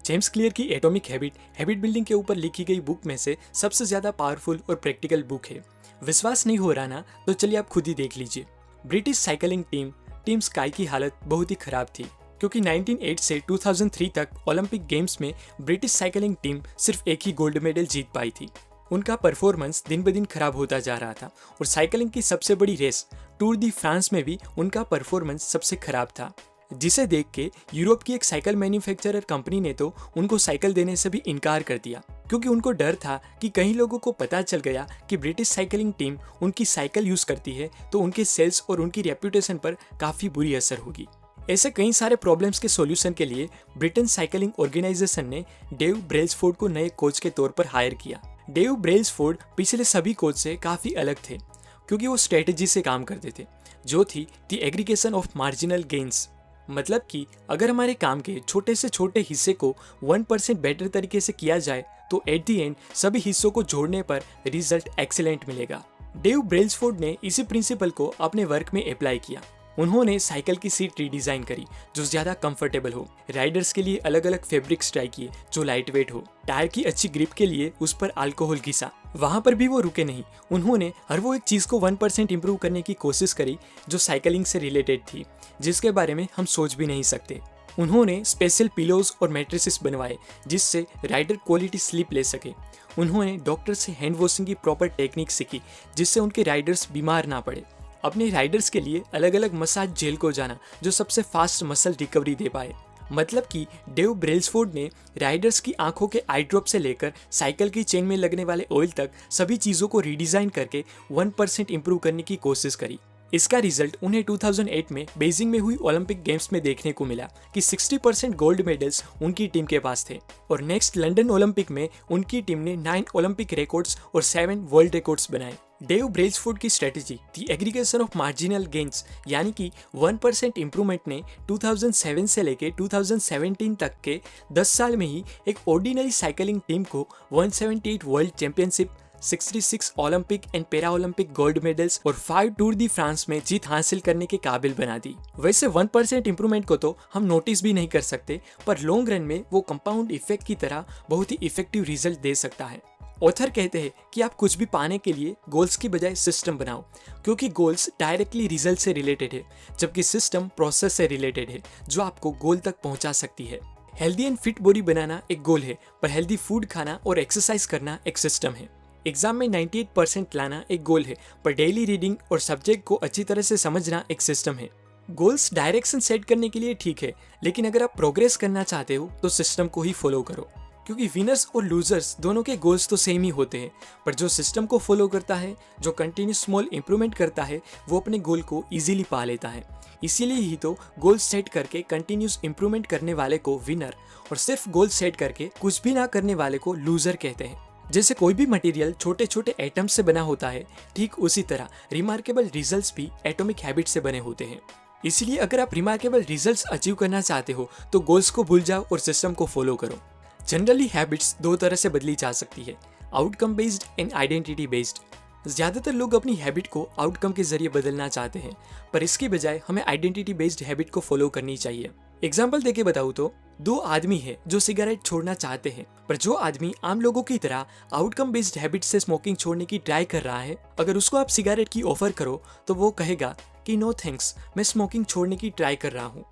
James clear की atomic habit building के ऊपर लिखी गई बुक में से सबसे ज़्यादा पावरफुल और प्रैक्टिकल बुक है। विश्वास नहीं हो रहा ना, तो चलिए आप खुद ही देख लीजिए। ब्रिटिश साइकिलिंग टीम स्काई की हालत बहुत ही खराब थी, क्योंकि 1908 से 2003 तक ओलंपिक गेम्स में ब्रिटिश साइकिलिंग टीम सिर्फ एक ही गोल्ड मेडल जीत पाई थी। उनका परफॉर्मेंस दिन ब दिन खराब होता जा रहा था और साइकिलिंग की सबसे बड़ी रेस टूर दी फ्रांस में भी उनका परफॉर्मेंस सबसे खराब था, जिसे देख के यूरोप की एक साइकिल मैन्युफैक्चरर कंपनी ने तो उनको साइकिल देने से भी इनकार कर दिया, क्योंकि उनको डर था कि कहीं लोगों को पता चल गया कि ब्रिटिश साइकिलिंग टीम उनकी साइकिल यूज करती है तो उनके सेल्स और उनकी रेप्यूटेशन पर काफी बुरी असर होगी। ऐसे कई सारे प्रॉब्लम्स के सॉल्यूशन के लिए ब्रिटेन साइकिलिंग ऑर्गेनाइजेशन ने डेव ब्रेल्सफोर्ड को नए कोच के तौर पर हायर किया। डेव ब्रेल्सफोर्ड पिछले सभी कोच से काफी अलग थे, क्योंकि वो स्ट्रेटेजी से काम करते थे, जो थी the aggregation of marginal gains. मतलब कि अगर हमारे काम के छोटे से छोटे हिस्से को 1% बेटर तरीके से किया जाए तो एट द एंड सभी हिस्सों को जोड़ने पर रिजल्ट एक्सीलेंट मिलेगा। डेव ब्रेल्सफोर्ड ने इसी प्रिंसिपल को अपने वर्क में अप्लाई किया। उन्होंने साइकिल की सीट रीडिजाइन करी जो ज्यादा कंफर्टेबल हो, राइडर्स के लिए अलग अलग फैब्रिक्स ट्राई किए जो लाइट वेट हो, टायर की अच्छी ग्रिप के लिए उस पर अल्कोहल घिसा। वहां पर भी वो रुके नहीं, उन्होंने हर वो एक चीज को 1% इंप्रूव करने की कोशिश करी जो साइकिलिंग से रिलेटेड थी, जिसके बारे में हम सोच भी नहीं सकते। उन्होंने स्पेशल पिलोज और मैट्रेसेस बनवाए जिससे राइडर क्वालिटी स्लीप ले सके। उन्होंने डॉक्टर से हैंड वॉशिंग की प्रॉपर टेक्निक सीखी जिससे उनके राइडर्स बीमार ना पड़े। अपने राइडर्स के लिए अलग अलग मसाज जेल को जाना जो सबसे फास्ट मसल रिकवरी दे पाए। मतलब कि डेव ब्रेल्सफोर्ड ने राइडर्स की आंखों के आई ड्रॉप से लेकर साइकिल की चेन में लगने वाले ऑयल तक सभी चीज़ों को रीडिज़ाइन करके 1% इंप्रूव करने की कोशिश करी। इसका रिजल्ट उन्हें 2008 में बीजिंग में हुई ओलंपिक गेम्स में देखने को मिला कि 60% गोल्ड मेडल्स उनकी टीम के पास थे और नेक्स्ट लंदन ओलंपिक में उनकी टीम ने 9 ओलंपिक रिकॉर्ड्स और 7 वर्ल्ड रिकॉर्ड्स बनाए। डेव ब्रेल्सफोर्ड की strategy the aggregation of marginal gains यानी कि 1% इंप्रूवमेंट ने 2007 से लेकर 2017 तक के 10 साल में ही एक ऑर्डिनरी साइकिलिंग टीम को 178 world championship, 66 Olympic and para Olympic gold medals और 5 टूर दी फ्रांस में जीत हासिल करने के काबिल बना दी। वैसे 1% इंप्रूवमेंट को तो हम नोटिस भी नहीं कर सकते, पर लॉन्ग रन में वो कंपाउंड इफेक्ट की तरह बहुत ही इफेक्टिव रिजल्ट दे सकता है। ऑथर कहते हैं कि आप कुछ भी पाने के लिए गोल्स की बजाय सिस्टम बनाओ, क्योंकि गोल्स डायरेक्टली रिजल्ट से रिलेटेड है, जबकि सिस्टम प्रोसेस से रिलेटेड है जो आपको गोल तक पहुंचा सकती है। हेल्दी एंड फिट बॉडी बनाना एक गोल है, पर हेल्दी फूड खाना और एक्सरसाइज करना एक सिस्टम है। एग्जाम में 98% लाना एक गोल है, पर डेली रीडिंग और सब्जेक्ट को अच्छी तरह से समझना एक सिस्टम है। गोल्स डायरेक्शन सेट करने के लिए ठीक है, लेकिन अगर आप प्रोग्रेस करना चाहते हो तो सिस्टम को ही फॉलो करो, क्योंकि विनर्स और लूजर्स दोनों के गोल्स तो सेम ही होते हैं, पर जो सिस्टम को फॉलो करता है, जो कंटिन्यूस स्मॉल इंप्रूवमेंट करता है, वो अपने गोल को इजीली पा लेता है। इसीलिए ही तो गोल सेट करके कंटिन्यूस इंप्रूवमेंट करने वाले को विनर और सिर्फ गोल सेट करके कुछ भी ना करने वाले को लूजर कहते हैं। जैसे कोई भी मटेरियल छोटे छोटे एटम्स से बना होता है, ठीक उसी तरह रिमार्केबल रिजल्ट्स भी एटॉमिक हैबिट से बने होते हैं। इसलिए अगर आप रिमार्केबल रिजल्ट्स अचीव करना चाहते हो तो गोल्स को भूल जाओ और सिस्टम को फॉलो करो। जनरली हैबिट्स दो तरह से बदली जा सकती है, outcome based and identity based. ज्यादातर लोग अपनी हैबिट को आउटकम के जरिए बदलना चाहते हैं, पर इसकी बजाय हमें आइडेंटिटी बेस्ड हैबिट को फॉलो करनी चाहिए। एग्जाम्पल देके बताऊँ तो 2 आदमी है जो सिगरेट छोड़ना चाहते हैं, पर जो आदमी आम लोगों की तरह आउटकम बेस्ड हैबिट से स्मोकिंग छोड़ने की ट्राई कर रहा है, अगर उसको आप सिगरेट की ऑफर करो तो वो कहेगा कि नो थैंक्स, मैं स्मोकिंग छोड़ने की ट्राई कर रहा हूँ।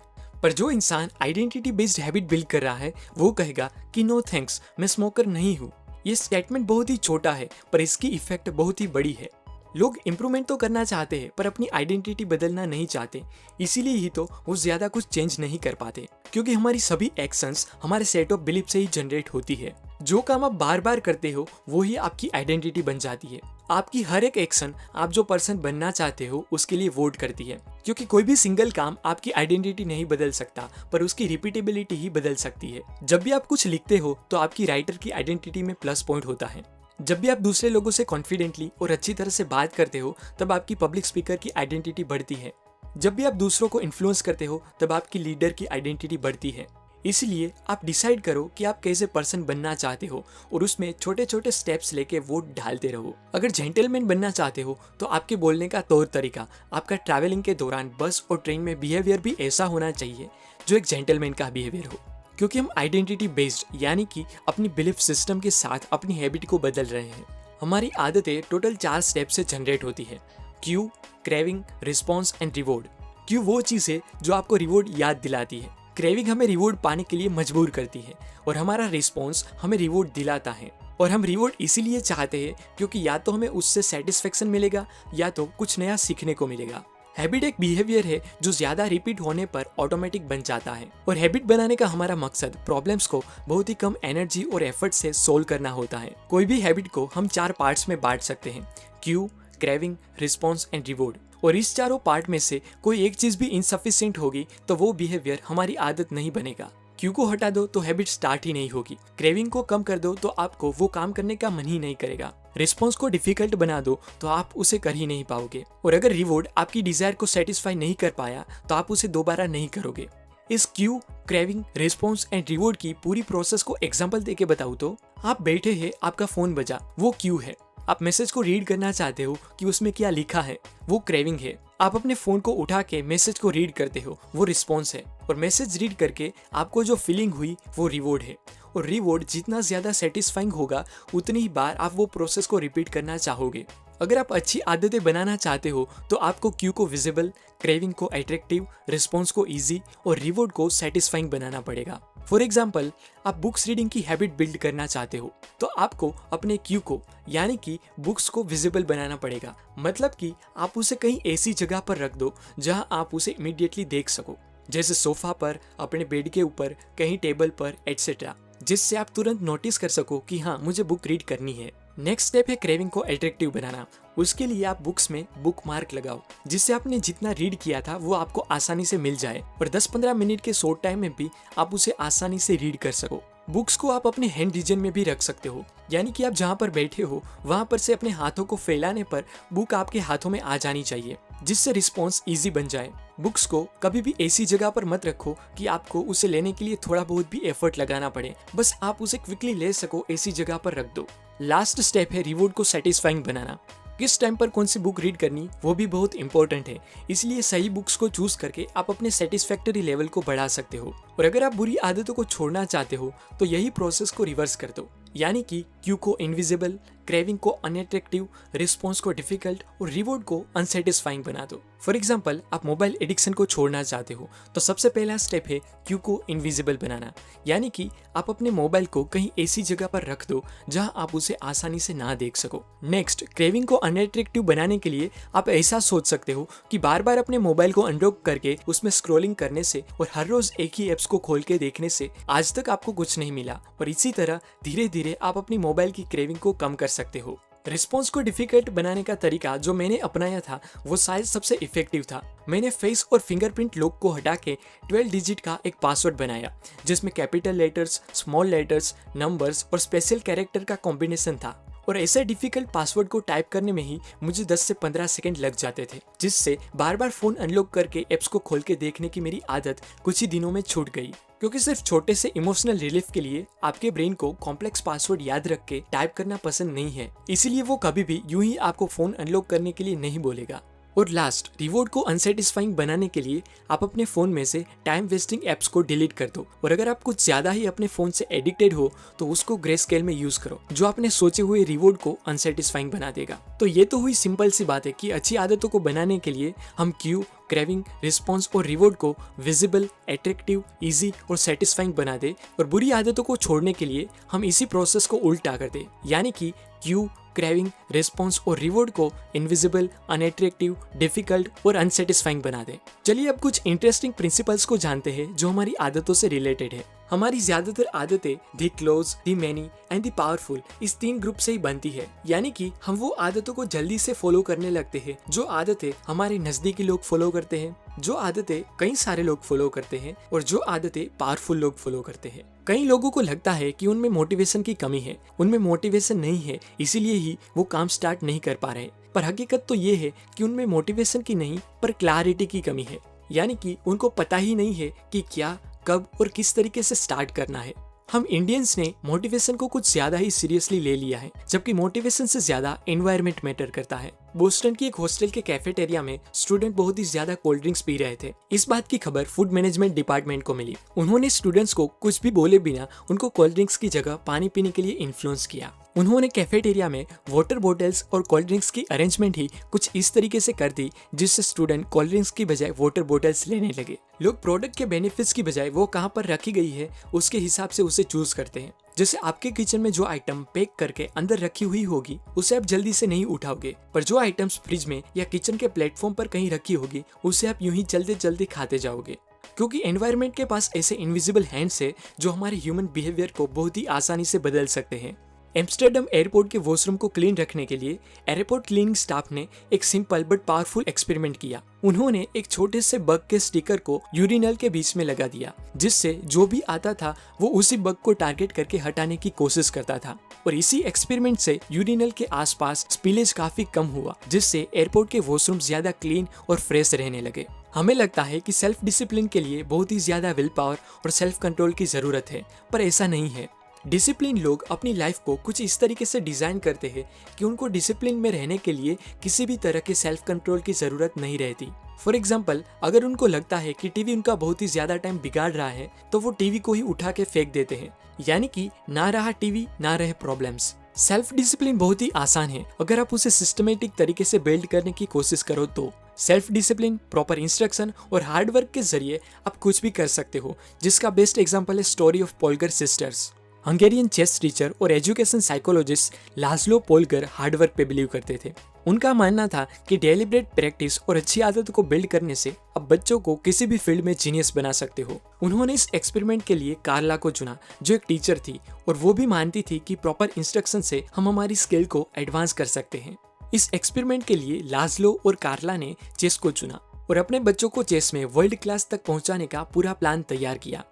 पर जो इंसान आइडेंटिटी बेस्ड हैबिट बिल्ड कर रहा है वो कहेगा कि नो थैंक्स, मैं स्मोकर नहीं हूँ। ये स्टेटमेंट बहुत ही छोटा है, पर इसकी इफेक्ट बहुत ही बड़ी है। लोग इंप्रूवमेंट तो करना चाहते हैं, पर अपनी आइडेंटिटी बदलना नहीं चाहते। इसीलिए ही तो वो ज्यादा कुछ चेंज नहीं कर पाते, क्योंकि हमारी सभी एक्शंस हमारे सेट ऑफ बिलीफ से ही जनरेट होती है। जो काम आप बार बार करते हो वो ही आपकी आइडेंटिटी बन जाती है। आपकी हर एक एक्शन आप जो पर्सन बनना चाहते हो उसके लिए वोट करती है, क्योंकि कोई भी सिंगल काम आपकी आइडेंटिटी नहीं बदल सकता, पर उसकी रिपीटेबिलिटी ही बदल सकती है। जब भी आप कुछ लिखते हो तो आपकी राइटर की आइडेंटिटी में प्लस पॉइंट होता है। जब भी आप दूसरे लोगों से कॉन्फिडेंटली और अच्छी तरह से बात करते हो तब आपकी पब्लिक स्पीकर की आइडेंटिटी बढ़ती है। जब भी आप दूसरों को इन्फ्लुएंस करते हो तब आपकी लीडर की आइडेंटिटी बढ़ती है। इसलिए आप डिसाइड करो कि आप कैसे पर्सन बनना चाहते हो और उसमें छोटे छोटे स्टेप्स लेके वोट डालते रहो। अगर जेंटलमैन बनना चाहते हो तो आपके बोलने का तौर तरीका, आपका ट्रैवलिंग के दौरान बस और ट्रेन में बिहेवियर भी ऐसा होना चाहिए जो एक जेंटलमैन का बिहेवियर हो। क्योंकि हम आइडेंटिटी बेस्ड यानी कि अपनी बिलीफ सिस्टम के साथ अपनी हैबिट को बदल रहे हैं। हमारी आदतें टोटल 4 स्टेप से जनरेट होती है। Q, craving, response and reward. Q वो चीज़ है जो आपको रिवॉर्ड याद दिलाती है। क्रेविंग हमें रिवॉर्ड पाने के लिए मजबूर करती है और हमारा रिस्पॉन्स हमें रिवॉर्ड दिलाता है। और हम रिवॉर्ड इसीलिए चाहते हैं क्योंकि या तो हमें उससे सेटिस्फेक्शन मिलेगा या तो कुछ नया सीखने को मिलेगा। हैबिट एक बिहेवियर है जो ज्यादा रिपीट होने पर ऑटोमेटिक बन जाता है और हैबिट बनाने का हमारा मकसद प्रॉब्लम्स को बहुत ही कम एनर्जी और एफर्ट से सोल्व करना होता है। कोई भी हैबिट को हम 4 पार्ट्स में बांट सकते हैं, Q, craving, response and reward. और इस चारों पार्ट में से कोई एक चीज भी इनसफिशिएंट होगी तो वो बिहेवियर हमारी आदत नहीं बनेगा। क्यू को हटा दो तो हैबिट स्टार्ट ही नहीं होगी। क्रेविंग को कम कर दो तो आपको वो काम करने का मन ही नहीं करेगा। रिस्पॉन्स को डिफिकल्ट बना दो तो आप उसे कर ही नहीं पाओगे। और अगर रिवॉर्ड आपकी डिजायर को सेटिस्फाई नहीं कर पाया तो आप उसे दोबारा नहीं करोगे। इस Q, craving, response and reward की पूरी प्रोसेस को एग्जांपल देके बताऊं तो आप बैठे हैं, आपका फोन बजा, वो क्यू है। आप मैसेज को रीड करना चाहते हो कि उसमें क्या लिखा है, वो क्रेविंग है। आप अपने फोन को उठा के मैसेज को रीड करते हो, वो रिस्पॉन्स है। और मैसेज रीड करके आपको जो फीलिंग हुई वो रिवॉर्ड है। और रिवॉर्ड जितना ज्यादा सेटिस्फाइंग होगा उतनी ही बार आप वो प्रोसेस को रिपीट करना चाहोगे। अगर आप अच्छी आदतें बनाना चाहते हो तो आपको क्यू को विजिबल, क्रेविंग को अट्रैक्टिव, रिस्पॉन्स को इजी और रिवॉर्ड को सेटिस्फाइंग बनाना पड़ेगा। फॉर एग्जाम्पल, आप बुक्स रीडिंग की हैबिट बिल्ड करना चाहते हो तो आपको अपने क्यू को यानी कि बुक्स को विजिबल बनाना पड़ेगा। मतलब कि आप उसे कहीं ऐसी जगह पर रख दो जहां आप उसे इमीडिएटली देख सको, जैसे सोफा पर, अपने बेड के ऊपर, कहीं टेबल पर एटसेट्रा, जिससे आप तुरंत नोटिस कर सको कि हाँ, मुझे बुक रीड करनी है। नेक्स्ट स्टेप है क्रेविंग को अट्रैक्टिव बनाना। उसके लिए आप बुक्स में बुक मार्क लगाओ जिससे आपने जितना रीड किया था वो आपको आसानी से मिल जाए और 10-15 मिनट के शॉर्ट टाइम में भी आप उसे आसानी से रीड कर सको। बुक्स को आप अपने हैंड रीजन में भी रख सकते हो, यानी कि आप जहाँ पर बैठे हो वहाँ पर से अपने हाथों को फैलाने पर बुक आपके हाथों में आ जानी चाहिए, जिससे रिस्पॉन्स इजी बन जाए। बुक्स को कभी भी ऐसी जगह पर मत रखो कि आपको उसे लेने के लिए थोड़ा बहुत भी एफर्ट लगाना पड़े, बस आप उसे क्विकली ले सको ऐसी जगह पर रख दो। लास्ट स्टेप है रिवॉर्ड को सेटिस्फाइंग बनाना। किस टाइम पर कौन सी बुक रीड करनी वो भी बहुत इंपॉर्टेंट है, इसलिए सही बुक्स को चूज करके आप अपने सेटिस्फैक्टरी लेवल को बढ़ा सकते हो। और अगर आप बुरी आदतों को छोड़ना चाहते हो तो यही प्रोसेस को रिवर्स कर दो, यानी कि क्यू को इनविजिबल, क्रेविंग को अनअट्रैक्टिव, रिस्पॉन्स को डिफिकल्ट और रिवॉर्ड को अनसेटिस्फाइंग बना दो। फॉर एग्जाम्पल, आप मोबाइल एडिक्शन को छोड़ना चाहते हो तो सबसे पहला स्टेप है क्यू को इनविजिबल बनाना, यानी कि आप अपने मोबाइल को कहीं ऐसी जगह पर रख दो जहां आप उसे आसानी से ना देख सको। नेक्स्ट, क्रेविंग को अनअट्रैक्टिव बनाने के लिए आप ऐसा सोच सकते हो कि बार बार अपने मोबाइल को अनलॉक करके उसमें स्क्रॉलिंग करने से और हर रोज एक ही एप्स को खोल के देखने से आज तक आपको कुछ नहीं मिला, और इसी तरह धीरे धीरे आप अपनी मोबाइल की क्रेविंग को कम कर सकते हो। रिस्पॉन्स को डिफिकल्ट बनाने का तरीका जो मैंने अपनाया था वो शायद सबसे इफेक्टिव था। मैंने फेस और फिंगरप्रिंट लॉक को हटा के 12 डिजिट का एक पासवर्ड बनाया जिसमें capital letters, small letters, numbers और स्पेशल कैरेक्टर का कॉम्बिनेशन था। और ऐसे डिफिकल्ट पासवर्ड को टाइप करने में ही मुझे 10 से 15 सेकंड लग जाते थे, जिससे बार बार फोन अनलॉक करके एप्स को खोल के देखने की मेरी आदत कुछ ही दिनों में छूट गई। क्योंकि सिर्फ छोटे से इमोशनल रिलीफ के लिए आपके ब्रेन को कॉम्प्लेक्स पासवर्ड याद रख के टाइप करना पसंद नहीं है, इसीलिए वो कभी भी यूं ही आपको फोन अनलॉक करने के लिए नहीं बोलेगा। और लास्ट, रिवॉर्ड को अनसेटिस्फाइंग बनाने के लिए आप अपने फोन में से टाइम वेस्टिंग एप्स को डिलीट कर दो, और अगर आप कुछ ज्यादा ही अपने फोन से एडिक्टेड हो तो उसको ग्रे स्केल में यूज करो, जो आपने सोचे हुए रिवॉर्ड को अनसेटिस्फाइंग बना देगा। तो ये तो हुई सिंपल सी बात है कि अच्छी आदतों को बनाने के लिए हम क्यू, क्रेविंग, रिस्पॉन्स और रिवॉर्ड को विजिबल, अट्रैक्टिव, इजी और सेटिस्फाइंग बना दे, और बुरी आदतों को छोड़ने के लिए हम इसी प्रोसेस को उल्टा कर दे, यानी कि क्यू, क्रेविंग, रिस्पॉन्स और रिवॉर्ड को इनविजिबल, अनअट्रैक्टिव, डिफिकल्ट और अनसेटिस्फाइंग बना दे। चलिए अब कुछ इंटरेस्टिंग प्रिंसिपल्स को जानते हैं जो हमारी आदतों से रिलेटेड है। हमारी ज्यादातर आदतें the close, the many and the powerful इस 3 ग्रुप से ही बनती है, यानी कि हम वो आदतों को जल्दी से फॉलो करने लगते हैं जो आदतें हमारे नजदीकी लोग फॉलो करते हैं, जो आदतें कई सारे लोग फॉलो करते हैं और जो आदतें पावरफुल लोग फॉलो करते हैं। कई लोगों को लगता है कि उनमें मोटिवेशन की कमी है, उनमें मोटिवेशन नहीं है, इसीलिए ही वो काम स्टार्ट नहीं कर पा रहे। पर हकीकत तो ये है कि उनमें मोटिवेशन की नहीं पर क्लैरिटी की कमी है, यानी कि उनको पता ही नहीं है कि क्या, कब और किस तरीके से स्टार्ट करना है। हम इंडियंस ने मोटिवेशन को कुछ ज्यादा ही सीरियसली ले लिया है, जबकि मोटिवेशन से ज्यादा एनवायरनमेंट मैटर करता है। बोस्टन की एक हॉस्टल के कैफेटेरिया में स्टूडेंट बहुत ही ज्यादा कोल्ड ड्रिंक्स पी रहे थे। इस बात की खबर फूड मैनेजमेंट डिपार्टमेंट को मिली। उन्होंने स्टूडेंट्स को कुछ भी बोले बिना उनको कोल्ड ड्रिंक्स की जगह पानी पीने के लिए इन्फ्लुएंस किया। उन्होंने कैफेटेरिया में वाटर बॉटल्स और कोल्ड ड्रिंक्स की अरेंजमेंट ही कुछ इस तरीके से कर दी जिससे स्टूडेंट कोल्ड ड्रिंक्स की बजाय वाटर बॉटल्स लेने लगे। लोग प्रोडक्ट के बेनिफिट्स की बजाय वो कहाँ पर रखी गई है उसके हिसाब से उसे चूज करते हैं। जैसे आपके किचन में जो आइटम पैक करके अंदर रखी हुई होगी उसे आप जल्दी से नहीं उठाओगे, पर जो आइटम्स फ्रिज में या किचन के प्लेटफॉर्म पर कहीं रखी होगी उसे आप यूं ही जल्दी जल्दी खाते जाओगे। क्योंकि एनवायरनमेंट के पास ऐसे इनविजिबल हैंड्स है जो हमारे ह्यूमन बिहेवियर को बहुत ही आसानी से बदल सकते हैं। एम्स्टर्डम एयरपोर्ट के वॉशरूम को क्लीन रखने के लिए एयरपोर्ट क्लीनिंग स्टाफ ने एक सिंपल बट पावरफुल एक्सपेरिमेंट किया। उन्होंने एक छोटे से बग के स्टिकर को यूरिनल के बीच में लगा दिया, जिससे जो भी आता था वो उसी बग को टारगेट करके हटाने की कोशिश करता था। और इसी एक्सपेरिमेंट से यूरिनल के आसपास स्पिलेज काफी कम हुआ, जिससे एयरपोर्ट के वॉशरूम ज्यादा क्लीन और फ्रेश रहने लगे। हमें लगता है कि सेल्फ डिसिप्लिन के लिए बहुत ही ज्यादा विल पावर और सेल्फ कंट्रोल की जरूरत है, पर ऐसा नहीं है। डिसिप्लिन लोग अपनी लाइफ को कुछ इस तरीके से डिजाइन करते हैं कि उनको डिसिप्लिन में रहने के लिए किसी भी तरह के सेल्फ कंट्रोल की जरूरत नहीं रहती। फॉर एग्जाम्पल, अगर उनको लगता है कि टीवी उनका बहुत ही ज्यादा टाइम बिगाड़ रहा है तो वो टीवी को ही उठा के फेंक देते हैं, यानी कि ना रहा टीवी ना रहे प्रॉब्लम्स। सेल्फ डिसिप्लिन बहुत ही आसान है अगर आप उसे सिस्टमेटिक तरीके से बिल्ड करने की कोशिश करो तो। सेल्फ डिसिप्लिन, प्रॉपर इंस्ट्रक्शन और हार्डवर्क के जरिए आप कुछ भी कर सकते हो, जिसका बेस्ट एग्जाम्पल है story of Polgar sisters. Hungarian chess teacher और education psychologist Laszlo Polgar hard work पे बिलीव करते थे। उनका मानना था कि डेलिब्रेट प्रैक्टिस और अच्छी आदत को बिल्ड करने से आप बच्चों को किसी भी फील्ड में जीनियस बना सकते हो। उन्होंने इस एक्सपेरिमेंट के लिए कार्ला को चुना, जो एक टीचर थी और वो भी मानती थी कि प्रॉपर इंस्ट्रक्शन से हम हमारी स्किल को एडवांस कर सकते हैं। इस एक्सपेरिमेंट के लिए लाज़लो और कार्ला ने चेस को चुना और अपने बच्चों को चेस में वर्ल्ड क्लास तक पहुंचाने का पूरा प्लान तैयार किया।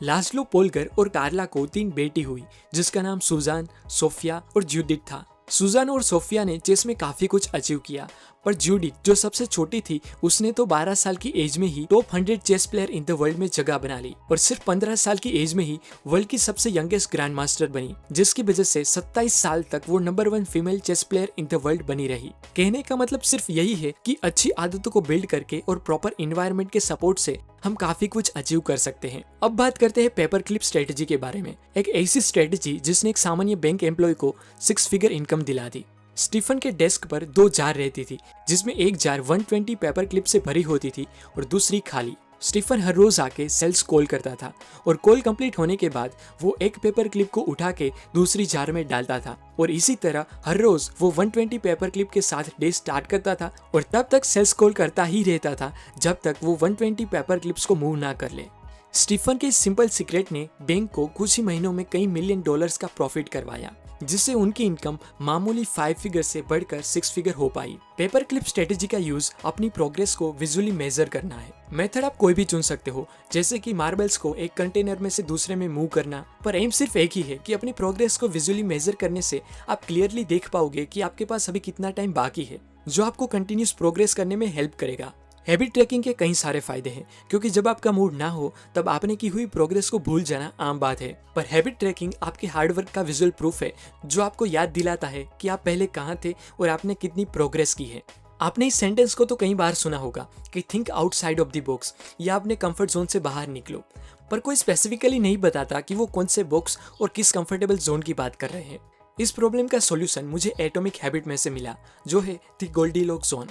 लाज़लो पोल्गर और कार्ला को 3 बेटी हुई, जिसका नाम सुजान, सोफिया और जूडिथ था। सुजान और सोफिया ने चेस में काफी कुछ अचीव किया, पर जूडिथ जो सबसे छोटी थी उसने तो 12 साल की एज में ही top 100 chess player in the world में जगह बना ली और सिर्फ 15 साल की एज में ही वर्ल्ड की सबसे यंगेस्ट ग्रैंड मास्टर बनी, जिसकी वजह से 27 साल तक वो नंबर 1 female chess player in the world बनी रही। कहने का मतलब सिर्फ यही है कि अच्छी आदतों को बिल्ड करके और प्रॉपर इन्वायरमेंट के सपोर्ट से हम काफी कुछ अचीव कर सकते हैं। अब बात करते हैं पेपर क्लिप स्ट्रेटेजी के बारे में, एक ऐसी स्ट्रेटेजी जिसने एक सामान्य बैंक एम्प्लॉय को 6 फिगर इनकम दिला दी। स्टीफन के डेस्क पर 2 जार रहती थी, जिसमें एक जार 120 पेपर क्लिप से भरी होती थी और दूसरी खाली। स्टीफन हर रोज आके सेल्स कॉल करता था और कॉल कंप्लीट होने के बाद वो एक पेपर क्लिप को उठा के दूसरी जार में डालता था और इसी तरह हर रोज वो 120 पेपर क्लिप के साथ डे स्टार्ट करता था और तब तक सेल्स कॉल करता ही रहता था जब तक वो 120 पेपर क्लिप्स को मूव ना कर ले। स्टीफन के इस सिंपल सीक्रेट ने बैंक को कुछ ही महीनों में कई मिलियन डॉलर्स का प्रॉफिट करवाया, जिससे उनकी इनकम मामूली 5 फिगर से बढ़कर 6 फिगर हो पाई। पेपर क्लिप स्ट्रेटेजी का यूज अपनी प्रोग्रेस को विजुअली मेजर करना है। मेथड आप कोई भी चुन सकते हो, जैसे कि मार्बल्स को एक कंटेनर में से दूसरे में मूव करना, पर एम सिर्फ एक ही है कि अपनी प्रोग्रेस को विजुअली मेजर करने से आप क्लियरली देख पाओगे कि आपके पास अभी कितना टाइम बाकी है, जो आपको कंटिन्यूस प्रोग्रेस करने में हेल्प करेगा। हैबिट ट्रैकिंग के कई सारे फायदे हैं, क्योंकि जब आपका मूड ना हो तब आपने की हुई प्रोग्रेस को भूल जाना आम बात है, पर हैबिट ट्रैकिंग आपके हार्डवर्क का विजुअल प्रूफ है, जो आपको याद दिलाता है कि आप पहले कहाँ थे और आपने कितनी प्रोग्रेस की है। आपने इस सेंटेंस को तो कई बार सुना होगा कि think outside of the box, या अपने कंफर्ट जोन से बाहर निकलो, पर कोई स्पेसिफिकली नहीं बताता कि वो कौन से बॉक्स और किस कंफर्टेबल जोन की बात कर रहे हैं। इस प्रॉब्लम का सॉल्यूशन मुझे एटॉमिक हैबिट में से मिला, जो है the Goldilocks zone.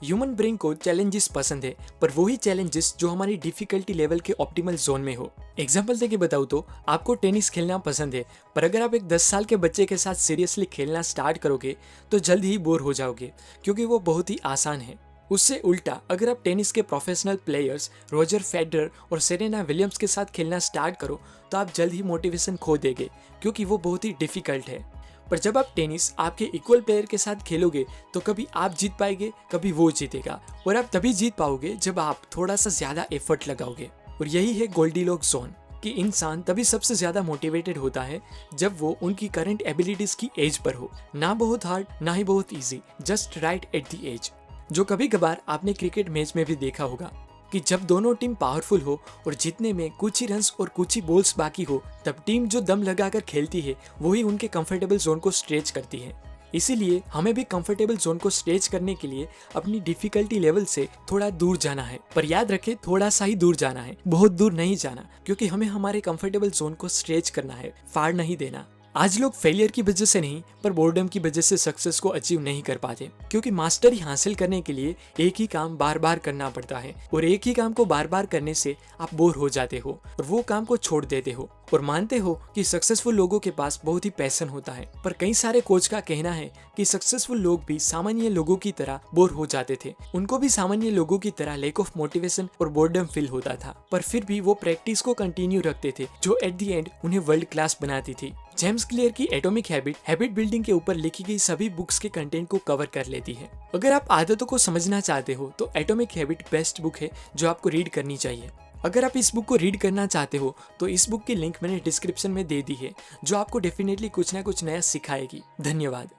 Human brain को चैलेंजेस पसंद है, पर वही चैलेंजेस जो हमारी डिफिकल्टी लेवल के ऑप्टिमल जोन में हो। एग्जांपल देके बताऊँ तो आपको टेनिस खेलना पसंद है, पर अगर आप एक 10 साल के बच्चे के साथ सीरियसली खेलना स्टार्ट करोगे तो जल्द ही बोर हो जाओगे, क्योंकि वो बहुत ही आसान है। उससे उल्टा अगर आप टेनिस के प्रोफेशनल प्लेयर्स रॉजर फेडरर और सेरेना विलियम्स के साथ खेलना स्टार्ट करो तो आप जल्द ही मोटिवेशन खो देंगे, क्योंकि वो बहुत ही डिफिकल्ट है। पर जब आप टेनिस आपके इक्वल प्लेयर के साथ खेलोगे तो कभी आप जीत पाएंगे, कभी वो जीतेगा, और आप तभी जीत पाओगे जब आप थोड़ा सा ज्यादा एफर्ट लगाओगे। और यही है गोल्डीलॉक्स जोन, कि इंसान तभी सबसे ज्यादा मोटिवेटेड होता है जब वो उनकी करंट एबिलिटीज की एज पर हो, ना बहुत हार्ड ना ही बहुत easy, just right at the edge. जो कभी कभार आपने क्रिकेट मैच में भी देखा होगा। कि जब दोनों टीम पावरफुल हो और जीतने में कुछ ही रन्स और कुछ ही बॉल्स बाकी हो, तब टीम जो दम लगाकर खेलती है वही उनके कंफर्टेबल जोन को स्ट्रेच करती है। इसीलिए हमें भी कंफर्टेबल जोन को स्ट्रेच करने के लिए अपनी डिफिकल्टी लेवल से थोड़ा दूर जाना है। पर याद रखें, थोड़ा सा ही दूर जाना है, बहुत दूर नहीं जाना, क्योंकि हमें हमारे कंफर्टेबल जोन को स्ट्रेच करना है, फाड़ नहीं देना। आज लोग फेलियर की वजह से नहीं, पर बोर्डम की वजह से सक्सेस को अचीव नहीं कर पाते, क्योंकि मास्टरी हासिल करने के लिए एक ही काम बार बार करना पड़ता है, और एक ही काम को बार बार करने से आप बोर हो जाते हो और वो काम को छोड़ देते हो और मानते हो कि सक्सेसफुल लोगों के पास बहुत ही पैशन होता है। पर कई सारे कोच का कहना है कि सक्सेसफुल लोग भी सामान्य लोगों की तरह बोर हो जाते थे, उनको भी सामान्य लोगों की तरह लैक ऑफ मोटिवेशन और बोर्डम फील होता था, पर फिर भी वो प्रैक्टिस को कंटिन्यू रखते थे, जो एट द एंड उन्हें वर्ल्ड क्लास बनाती थी। जेम्स क्लियर की एटॉमिक हैबिट बिल्डिंग के ऊपर लिखी गई सभी बुक्स के कंटेंट को कवर कर लेती है। अगर आप आदतों को समझना चाहते हो तो एटॉमिक हैबिट बेस्ट बुक है जो आपको रीड करनी चाहिए। अगर आप इस बुक को रीड करना चाहते हो तो इस बुक की लिंक मैंने डिस्क्रिप्शन में दे दी है, जो आपको डेफिनेटली कुछ ना कुछ नया सिखाएगी। धन्यवाद।